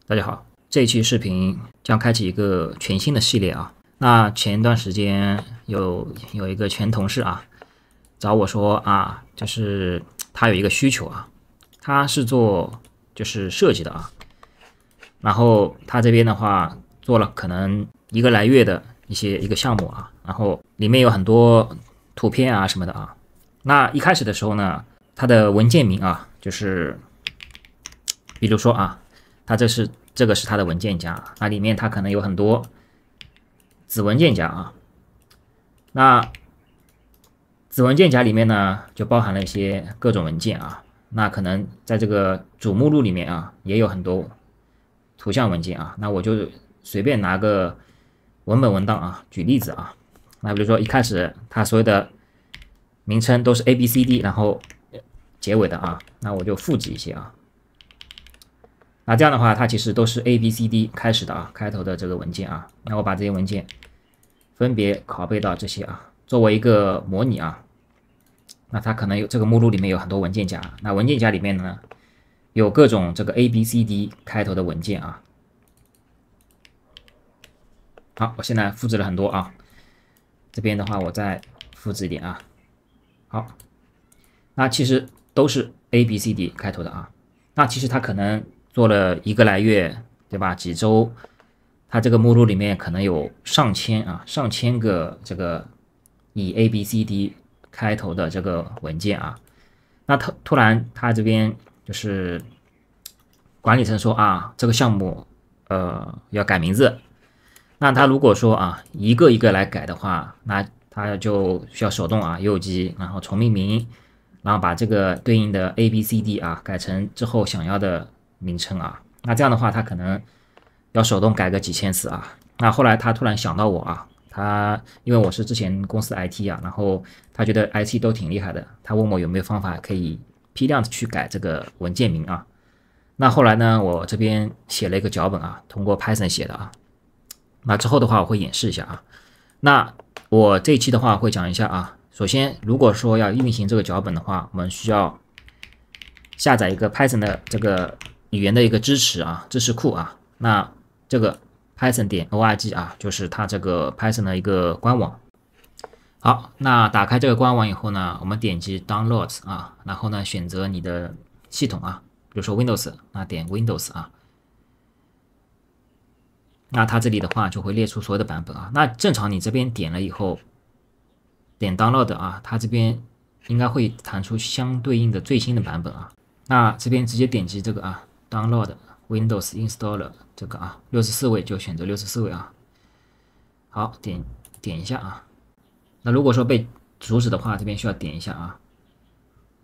大家好，这一期视频将开启一个全新的系列啊。那前段时间有一个前同事啊找我说啊，就是他有一个需求啊，他是做设计的啊，然后他这边的话做了可能1个来月的一个项目啊，然后里面有很多图片啊什么的啊。那一开始的时候呢，它的文件名啊，就是比如说啊。这个是它的文件夹，那里面它可能有很多子文件夹啊。那子文件夹里面呢，就包含了一些各种文件啊。那可能在这个主目录里面啊，也有很多图像文件啊。那我就随便拿个文本文档啊，举例子啊。那比如说一开始它所有的名称都是 ABCD， 然后结尾的啊，那我就复制一些啊。那这样的话，它其实都是 ABCD 开始的啊，开头的这个文件啊。那我把这些文件分别拷贝到这些啊，作为一个模拟啊。那它可能有这个目录里面有很多文件夹，那文件夹里面呢有各种这个 ABCD 开头的文件啊。好，我现在复制了很多啊，这边的话我再复制一点啊。好，那其实都是 ABCD 开头的啊。那其实它可能做了1个来月，对吧？几周，它这个目录里面可能有上千个这个以 ABCD 开头的这个文件啊。那突然他这边就是管理层说啊，这个项目要改名字。那他如果说啊一个一个来改的话，那他就需要手动啊右击，然后重命名，然后把这个对应的 ABCD 啊改成之后想要的名称啊。那这样的话他可能要手动改个几千次啊。那后来他突然想到我啊，他因为我是之前公司 IT 啊，然后他觉得 IT 都挺厉害的，他问我有没有方法可以批量的去改这个文件名啊。那后来呢，我这边写了一个脚本啊，通过 Python 写的啊。那之后的话我会演示一下啊。那我这一期的话会讲一下啊，首先如果说要运行这个脚本的话，我们需要下载一个 Python 的这个语言的一个支持库啊。那这个 python.org 啊，就是它这个 Python 的一个官网。好，那打开这个官网以后呢，我们点击 Downloads 啊，然后呢选择你的系统啊，比如说 Windows， 那点 Windows 啊。那它这里的话就会列出所有的版本啊。那正常你这边点了以后，点 Download 啊，它这边应该会弹出相对应的最新的版本啊。那这边直接点击这个啊 Download Windows Installer 这个啊，64位就选择64位啊。好，点一下啊。那如果说被阻止的话，这边需要点一下啊。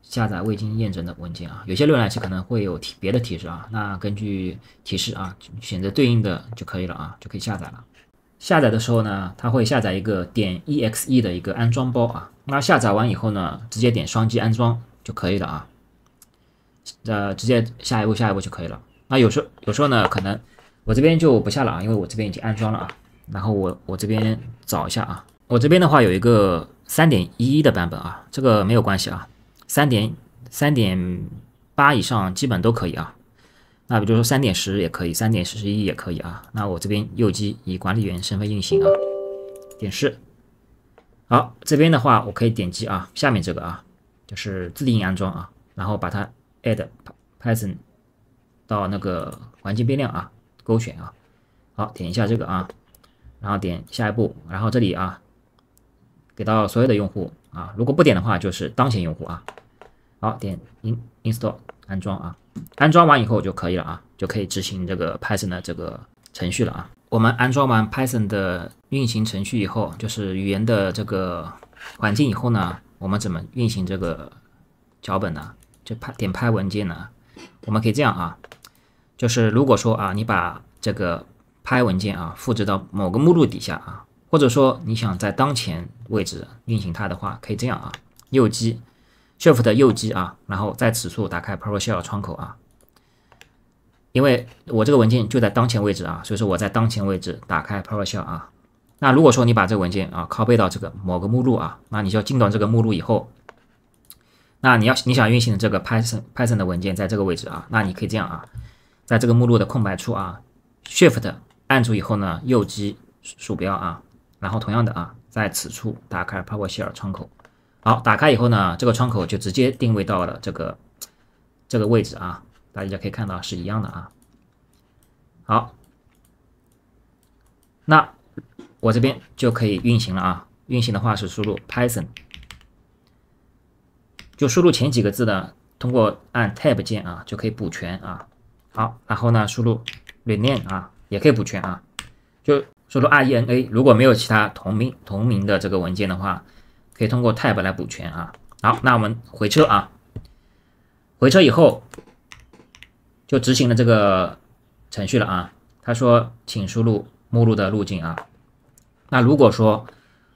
下载未经验证的文件啊，有些浏览器可能会有别的提示啊，那根据提示啊，选择对应的就可以了啊，就可以下载了。下载的时候呢，它会下载一个.exe 的一个安装包啊，那下载完以后呢，直接点双击安装就可以了啊。直接下一步就可以了。那有时候呢，可能我这边就不下了啊，因为我这边已经安装了啊。然后我这边找一下啊，我这边的话有一个3.11的版本啊，这个没有关系啊。3.8以上基本都可以啊。那比如说3.10也可以，3.11也可以啊。那我这边右击以管理员身份运行啊，点试。好，这边的话我可以点击啊，下面这个啊，就是自定义安装啊，然后把它 add Python 到那个环境变量啊，勾选啊。好，点一下这个啊，然后点下一步，然后这里啊，给到所有的用户啊，如果不点的话就是当前用户啊。好，点 install 安装啊，安装完以后就可以了啊，就可以执行这个 Python 的这个程序了啊。我们安装完 Python 的运行程序以后，就是语言的这个环境以后呢，我们怎么运行这个脚本呢？就点拍文件呢，我们可以这样啊，就是如果说啊，你把这个拍文件啊复制到某个目录底下啊，或者说你想在当前位置运行它的话，可以这样啊，右击 Shift 右击啊，然后在此处打开 PowerShell 窗口啊。因为我这个文件就在当前位置啊，所以说我在当前位置打开 PowerShell 啊。那如果说你把这个文件啊拷贝到这个某个目录啊，那你就要进到这个目录以后，那你想运行这个 Python 的文件在这个位置啊，那你可以这样啊，在这个目录的空白处啊 ，Shift 按住以后呢，右击鼠标啊，然后同样的啊，在此处打开 PowerShell 窗口。好，打开以后呢，这个窗口就直接定位到了这个位置啊，大家可以看到是一样的啊。好，那我这边就可以运行了啊。运行的话是输入 Python， 就输入前几个字呢，通过按 Tab 键啊就可以补全啊。好，然后呢输入 rename 啊，也可以补全啊，就输入 RENA。如果没有其他同名的这个文件的话，可以通过 Tab 来补全啊。好，那我们回车啊，回车以后就执行了这个程序了啊。他说，请输入目录的路径啊。那如果说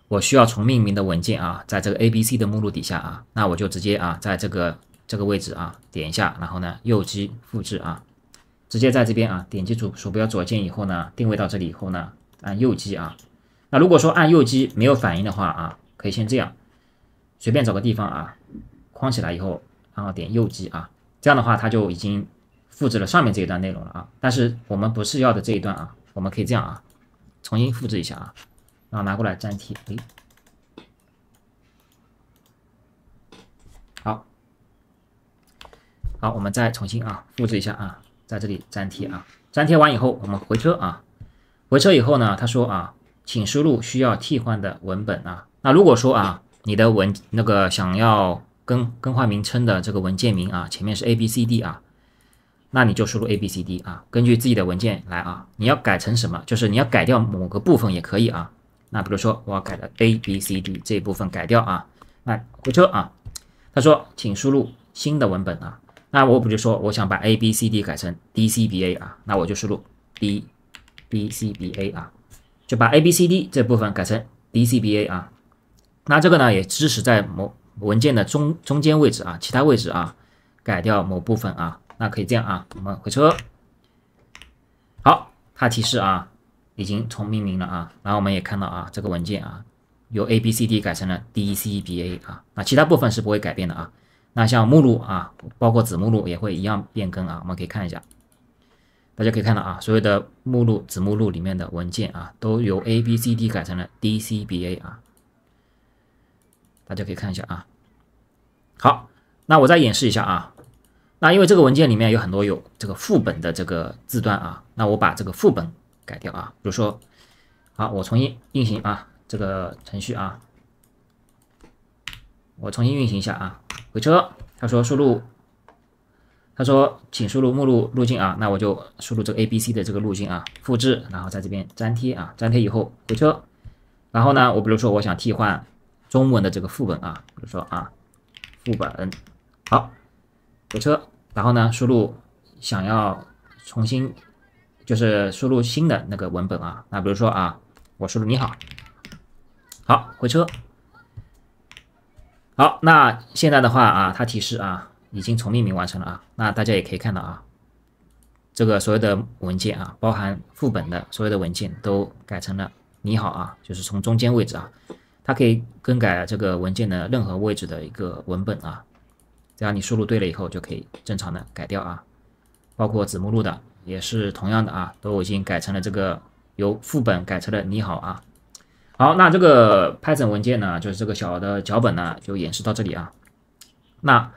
我需要重命名的文件啊，在这个 ABC 的目录底下啊，那我就直接啊，在这个位置啊点一下，然后呢右击复制啊，直接在这边啊点击鼠标左键以后呢，定位到这里以后呢，按右击啊。那如果说按右击没有反应的话啊，可以先这样，随便找个地方啊，框起来以后，然后点右击啊，这样的话它就已经复制了上面这一段内容了啊。但是我们不是要的这一段啊，我们可以这样啊，重新复制一下啊。然后拿过来粘贴，好，我们再重新啊复制一下啊，在这里粘贴啊，粘贴完以后我们回车啊，回车以后呢，他说啊，请输入需要替换的文本啊。那如果说啊，你的想要更换名称的这个文件名啊，前面是 ABCD 啊，那你就输入 ABCD 啊，根据自己的文件来啊，你要改成什么，就是你要改掉某个部分也可以啊。那比如说我要改的 ABCD 这一部分改掉啊，那回车啊，他说请输入新的文本啊，那我比如说我想把 ABCD 改成 DCBA 啊，那我就输入 DCBA 啊，就把 ABCD 这部分改成 DCBA 啊，那这个呢也支持在某文件的中间位置啊，其他位置啊改掉某部分啊，那可以这样啊，我们回车，好，它提示啊。已经重命名了啊，然后我们也看到啊，这个文件啊，由 ABCD 改成了 DCBA 啊，那其他部分是不会改变的啊。那像目录啊，包括子目录也会一样变更啊，我们可以看一下，大家可以看到啊，所有的目录、子目录里面的文件啊，都由 ABCD 改成了 DCBA 啊，大家可以看一下啊。好，那我再演示一下啊。那因为这个文件里面有很多有这个副本的这个字段啊，那我把这个副本改掉啊，比如说，好，我重新运行啊这个程序啊，我重新运行一下啊，回车，他说请输入目录路径啊，那我就输入这个 ABC 的这个路径啊，复制，然后在这边粘贴啊，粘贴以后回车，然后呢，我比如说我想替换中文的这个副本啊，比如说啊副本，好，回车，然后呢输入想要重新。就是输入新的那个文本啊，那比如说啊，我输入你好，好，回车，好，那现在的话啊，它提示啊，已经重命名完成了啊，那大家也可以看到啊，这个所有的文件啊，包含副本的所有的文件都改成了你好啊，就是从中间位置啊，它可以更改这个文件的任何位置的一个文本啊，只要你输入对了以后，就可以正常的改掉啊，包括子目录的。也是同样的啊，都已经改成了这个由副本改成了你好啊。好，那这个 Python 文件呢，就是这个小的脚本呢，就演示到这里啊。那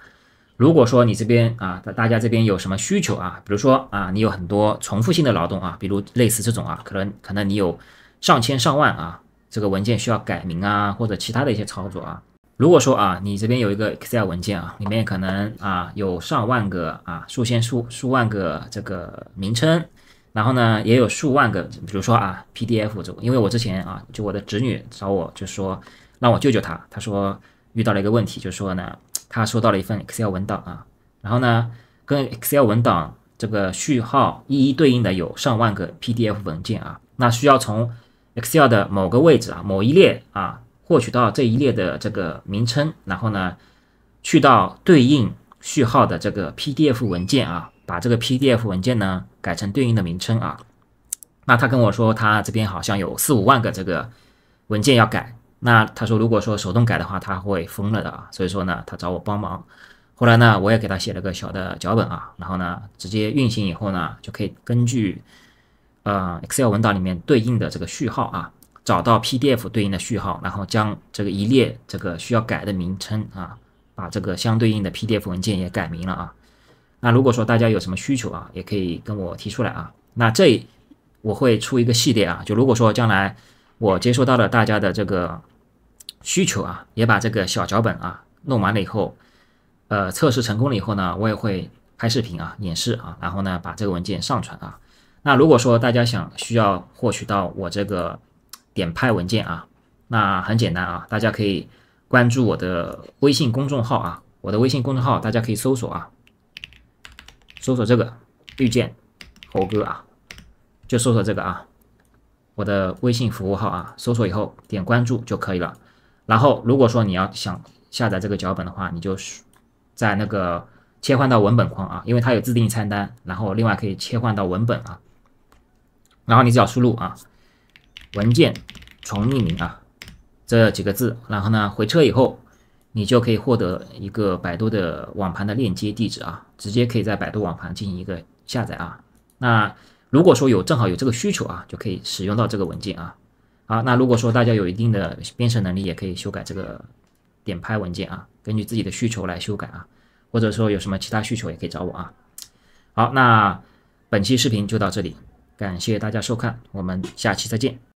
如果说你这边啊，大家这边有什么需求啊，比如说啊，你有很多重复性的劳动啊，比如类似这种啊，可能你有上千上万啊，这个文件需要改名啊，或者其他的一些操作啊。如果说啊，你这边有一个 Excel 文件啊，里面可能啊有上万个啊数万个这个名称，然后呢也有数万个，比如说啊 PDF 这种，因为我之前啊就我的侄女找我就说让我救救她，她说遇到了一个问题，就是说呢她收到了一份 Excel 文档啊，然后呢跟 Excel 文档这个序号一一对应的有上万个 PDF 文件啊，那需要从 Excel 的某个位置啊某一列啊。获取到这一列的这个名称，然后呢，去到对应序号的这个 PDF 文件啊，把这个 PDF 文件呢改成对应的名称啊。那他跟我说，他这边好像有4、5万个这个文件要改。那他说，如果说手动改的话，他会疯了的啊。所以说呢，他找我帮忙。后来呢，我也给他写了个小的脚本啊，然后呢，直接运行以后呢，就可以根据Excel 文档里面对应的这个序号啊，找到 PDF 对应的序号，然后将这个一列这个需要改的名称啊，把这个相对应的 PDF 文件也改名了啊。那如果说大家有什么需求啊，也可以跟我提出来啊。那这我会出一个系列啊，就如果说将来我接收到了大家的这个需求啊，也把这个小脚本啊弄完了以后，测试成功了以后呢，我也会拍视频啊演示啊，然后呢把这个文件上传啊。那如果说大家需要获取到我这个点拍文件啊，那很简单啊，大家可以关注我的微信公众号啊，我的微信公众号大家可以搜索啊，搜索这个遇见猴哥啊，就搜索这个啊，我的微信服务号啊，搜索以后点关注就可以了。然后如果说你要想下载这个脚本的话，你就在那个切换到文本框啊，因为它有自定义菜单，然后另外可以切换到文本啊，然后你只要输入啊文件重命名啊这几个字，然后呢回车以后，你就可以获得一个百度的网盘的链接地址啊，直接可以在百度网盘进行一个下载啊。那如果说正好有这个需求啊，就可以使用到这个文件啊。好，那如果说大家有一定的编程能力，也可以修改这个点拍文件啊，根据自己的需求来修改啊，或者说有什么其他需求也可以找我啊。好，那本期视频就到这里，感谢大家收看，我们下期再见。